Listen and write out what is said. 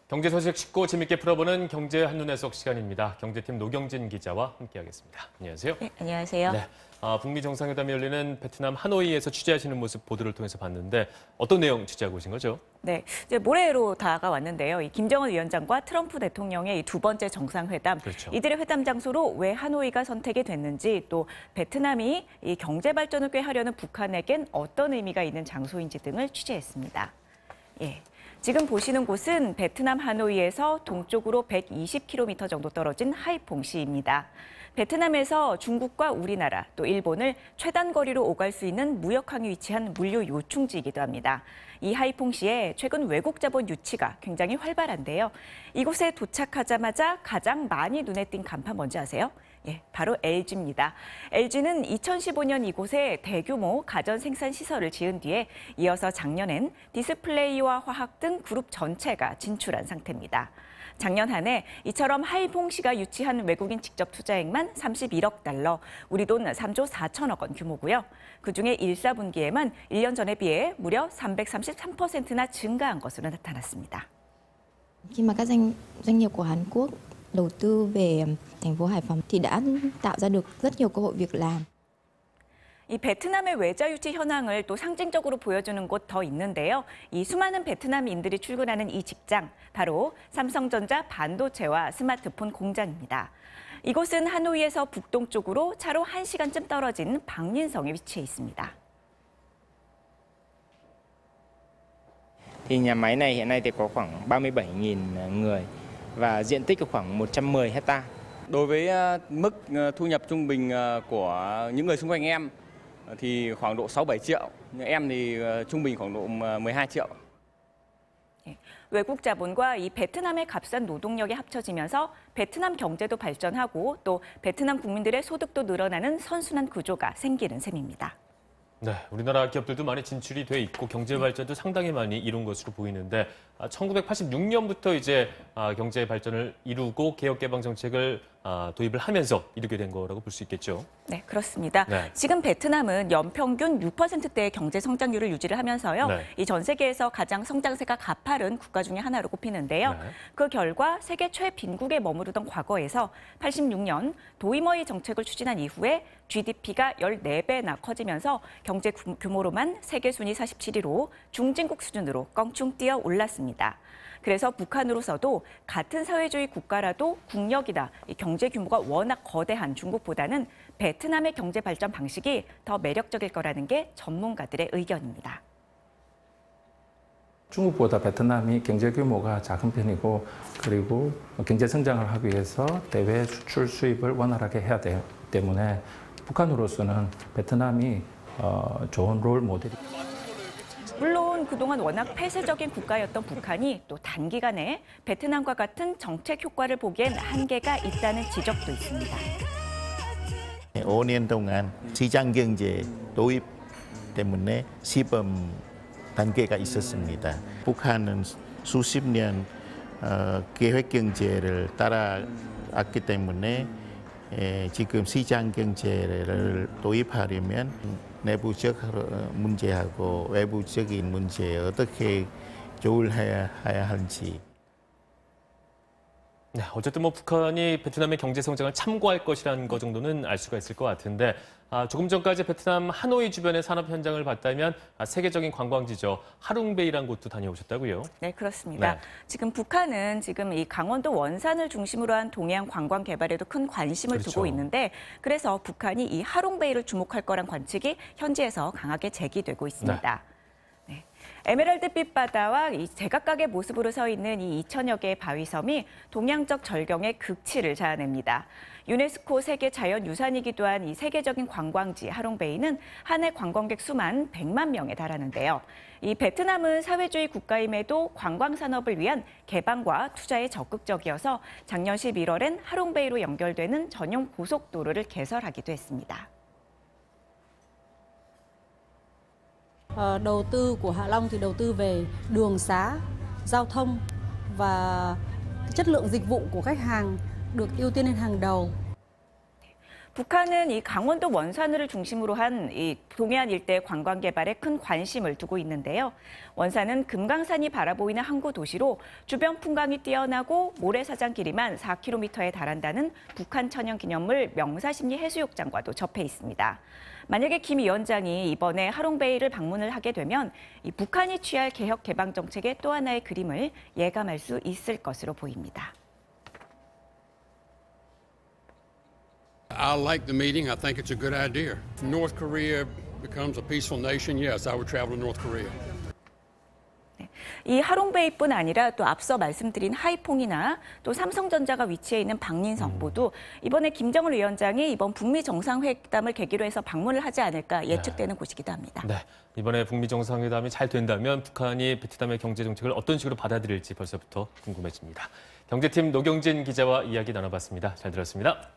경제 소식 쉽고 재밌게 풀어보는 경제 한눈에 속 시간입니다. 경제팀 노경진 기자와 함께하겠습니다. 안녕하세요. 네, 안녕하세요. 네, 북미 정상회담이 열리는 베트남 하노이에서 취재하시는 모습 보도를 통해서 봤는데 어떤 내용 취재하고 오신 거죠? 네, 이제 모레로 다가왔는데요. 이 김정은 위원장과 트럼프 대통령의 이 두 번째 정상회담, 그렇죠. 이들의 회담 장소로 왜 하노이가 선택이 됐는지, 또 베트남이 이 경제 발전을 꾀하려는 북한에겐 어떤 의미가 있는 장소인지 등을 취재했습니다. 예. 지금 보시는 곳은 베트남 하노이에서 동쪽으로 120km 정도 떨어진 하이퐁시입니다. 베트남에서 중국과 우리나라 또 일본을 최단 거리로 오갈 수 있는 무역항이 위치한 물류 요충지이기도 합니다. 이 하이퐁시에 최근 외국 자본 유치가 굉장히 활발한데요. 이곳에 도착하자마자 가장 많이 눈에 띈 간판 뭔지 아세요? 예, 바로 LG입니다. LG는 2015년 이곳에 대규모 가전 생산 시설을 지은 뒤에 이어서 작년엔 디스플레이와 화학 등 그룹 전체가 진출한 상태입니다. 작년 한 해 이처럼 하이퐁시가 유치한 외국인 직접 투자액만 31억 달러, 우리 돈 3조 4천억 원 규모고요. 그중에 1, 4분기에만 1년 전에 비해 무려 333%나 증가한 것으로 나타났습니다. Khi mà các doanh nghiệp của Hàn Quốc đầu tư về thành phố Hải Phòng thì đã tạo ra được rất nhiều cơ hội việc làm. 이 베트남의 외자 유치 현황을 또 상징적으로 보여주는 곳 더 있는데요. 이 수많은 베트남인들이 출근하는 이 직장, 바로 삼성전자 반도체와 스마트폰 공장입니다. 이곳은 하노이에서 북동쪽으로 차로 1시간쯤 떨어진 박린성에 위치해 있습니다. Thì nhà máy này hiện nay thì có khoảng 37.000 người và diện tích khoảng 110 hectare. Đối với mức thu nhập trung bình của những người xung quanh em thì khoảng độ 6-7 triệu. Em thì trung bình khoảng độ 12 triệu. 외국 자본과 이 베트남의 값싼 노동력이 합쳐지면서 베트남 경제도 발전하고 또 베트남 국민들의 소득도 늘어나는 선순환 구조가 생기는 셈입니다. 네, 우리나라 기업들도 많이 진출이 돼 있고 경제 발전도 상당히 많이 이룬 것으로 보이는데 1986년부터 이제 경제 발전을 이루고 개혁 개방 정책을 도입을 하면서 이루게 된 거라고 볼 수 있겠죠. 네, 그렇습니다. 네. 지금 베트남은 연평균 6%대의 경제 성장률을 유지를 하면서요. 네. 이 전 세계에서 가장 성장세가 가파른 국가 중에 하나로 꼽히는데요. 네. 그 결과 세계 최빈국에 머무르던 과거에서 86년 도이머이 정책을 추진한 이후에 GDP가 14배나 커지면서 경제 규모로만 세계 순위 47위로 중진국 수준으로 껑충 뛰어 올랐습니다. 그래서 북한으로서도 같은 사회주의 국가라도 국력이나 경제 규모가 워낙 거대한 중국보다는 베트남의 경제 발전 방식이 더 매력적일 거라는 게 전문가들의 의견입니다. 중국보다 베트남이 경제 규모가 작은 편이고 그리고 경제 성장을 하기 위해서 대외 수출 수입을 원활하게 해야 되기 때문에 북한으로서는 베트남이 좋은 롤 모델입니다. 물론 그동안 워낙 폐쇄적인 국가였던 북한이 또 단기간에 베트남과 같은 정책 효과를 보기엔 한계가 있다는 지적도 있습니다. 5년 동안 시장 경제 도입 때문에 시범 단계가 있었습니다. 북한은 수십 년 계획 경제를 따라왔기 때문에 지금 시장 경제를 도입하려면 내부적 문제하고 외부적인 문제에 어떻게 조율해야 하는지. 네, 어쨌든 북한이 베트남의 경제 성장을 참고할 것이라는 것 정도는 알 수가 있을 것 같은데 조금 전까지 베트남 하노이 주변의 산업 현장을 봤다면 세계적인 관광지죠. 하룽베이라는 곳도 다녀오셨다고요? 네, 그렇습니다. 네. 지금 북한은 이 강원도 원산을 중심으로 한 동해안 관광 개발에도 큰 관심을 그렇죠. 두고 있는데 그래서 북한이 이 하룽베이를 주목할 거란 관측이 현지에서 강하게 제기되고 있습니다. 네. 에메랄드빛 바다와 이 제각각의 모습으로 서 있는 이 2천여 개의 바위섬이 동양적 절경의 극치를 자아냅니다. 유네스코 세계 자연유산이기도 한 이 세계적인 관광지 하롱베이는 한 해 관광객 수만 100만 명에 달하는데요. 이 베트남은 사회주의 국가임에도 관광 산업을 위한 개방과 투자에 적극적이어서 작년 11월엔 하롱베이로 연결되는 전용 고속도로를 개설하기도 했습니다. Đầu tư của Hạ Long thì đầu tư về đường xá, giao thông và chất lượng dịch vụ của khách hàng được ưu tiên lên hàng đầu. 북한은 이 강원도 원산을 중심으로 한 이 동해안 일대 관광 개발에 큰 관심을 두고 있는데요. 원산은 금강산이 바라보이는 항구 도시로 주변 풍광이 뛰어나고 모래사장 길이만 4km에 달한다는 북한 천연기념물 명사심리 해수욕장과도 접해 있습니다. 만약에 김 위원장이 이번에 하롱베이를 방문을 하게 되면 이 북한이 취할 개혁 개방 정책의 또 하나의 그림을 예감할 수 있을 것으로 보입니다. I like the meeting. I think it's a good idea. If North Korea becomes a peaceful nation, yes, I would travel to North Korea. 이 하롱베이뿐 아니라 또 앞서 말씀드린 하이퐁이나 또 삼성전자가 위치해 있는 박린성보도 이번에 김정은 위원장이 이번 북미 정상회담을 계기로 해서 방문을 하지 않을까 예측되는 곳이기도 합니다. 네, 이번에 북미 정상회담이 잘 된다면 북한이 베트남의 경제 정책을 어떤 식으로 받아들일지 벌써부터 궁금해집니다. 경제팀 노경진 기자와 이야기 나눠봤습니다. 잘 들었습니다.